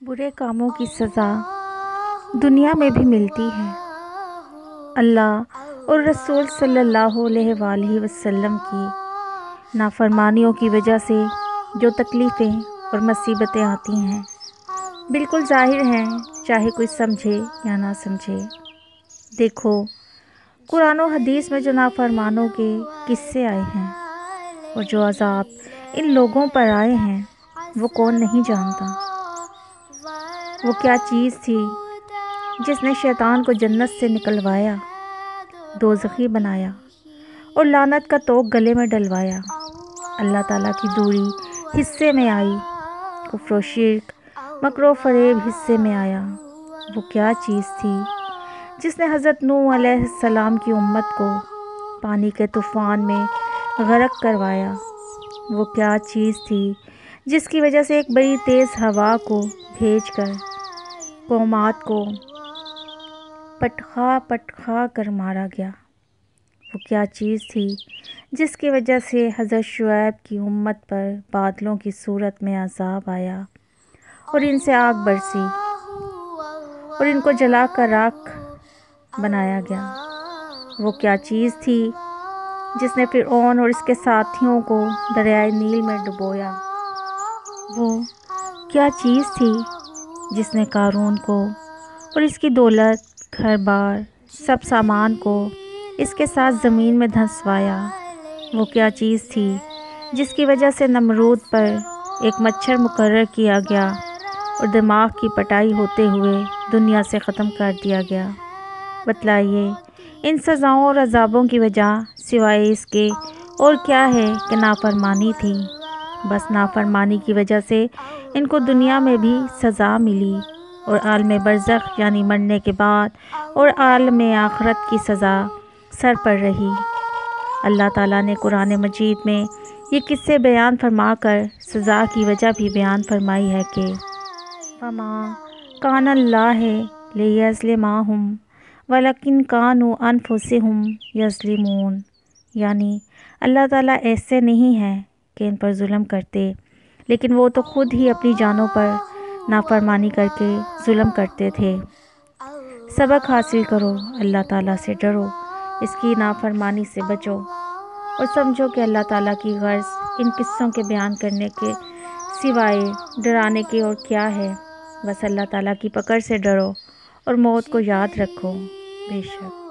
برے کاموں کی سزا دنیا میں بھی ملتی ہے۔ اللہ اور رسول صلی اللہ علیہ وآلہ وسلم کی نافرمانیوں کی وجہ سے جو تکلیفیں اور مصیبتیں آتی ہیں بالکل ظاہر ہیں، چاہے کوئی سمجھے یا نہ سمجھے۔ دیکھو قرآن و حدیث میں جو نافرمانوں کے قصے آئے ہیں اور جو عذاب ان لوگوں پر آئے ہیں وہ کون نہیں جانتا۔ وہ کیا چیز تھی جس نے شیطان کو جنت سے نکلوایا، دوزخی بنایا اور لعنت کا توق گلے میں ڈلوایا۔ اللہ تعالیٰ کی دوری حصے میں آئی، کفر و شرک، مکر و فریب حصے میں آیا۔ وہ کیا چیز تھی جس نے حضرت نوح علیہ السلام کی امت کو پانی کے طوفان میں غرق کروایا۔ وہ کیا چیز تھی جس کی وجہ سے ایک بڑی تیز ہوا کو بھیج کر قومات کو پٹخا کر مارا گیا۔ وہ کیا چیز تھی جس کی وجہ سے حضرت شعیب کی امت پر بادلوں کی صورت میں عذاب آیا اور ان سے آگ برسی اور ان کو جلا کر راکھ بنایا گیا۔ وہ کیا چیز تھی جس نے فرعون اور اس کے ساتھیوں کو دریائے نیل میں ڈبویا۔ وہ کیا چیز تھی جس نے قارون کو اور اس کی دولت، گھر بار، سب سامان کو اس کے ساتھ زمین میں دھنسوایا۔ وہ کیا چیز تھی جس کی وجہ سے نمرود پر ایک مچھر مقرر کیا گیا اور دماغ کی پٹائی ہوتے ہوئے دنیا سے ختم کر دیا گیا۔ بتلائیے ان سزاؤں اور عذابوں کی وجہ سوائے اس کے اور کیا ہے کہ نافرمانی تھی۔ بس نافرمانی کی وجہ سے ان کو دنیا میں بھی سزا ملی اور عالم برزخ یعنی مرنے کے بعد اور عالم آخرت کی سزا سر پر رہی۔ اللہ تعالیٰ نے قرآن مجید میں یہ قصے بیان فرما کر سزا کی وجہ بھی بیان فرمائی ہے کہ وَمَا كَانَ اللَّهُ لِيَظْلِمَهُمْ وَلَكِنْ كَانُوا أَنفُسَهُمْ يَظْلِمُونَ، یعنی اللہ تعالیٰ ایسے نہیں ہیں کہ ان پر ظلم کرتے، لیکن وہ تو خود ہی اپنی جانوں پر نافرمانی کر کے ظلم کرتے تھے۔ سبق حاصل کرو، اللہ تعالیٰ سے ڈرو، اس کی نافرمانی سے بچو اور سمجھو کہ اللہ تعالیٰ کی غرض ان قصوں کے بیان کرنے کے سوائے ڈرانے کے اور کیا ہے۔ بس اللہ تعالیٰ کی پکڑ سے ڈرو اور موت کو یاد رکھو، بے شک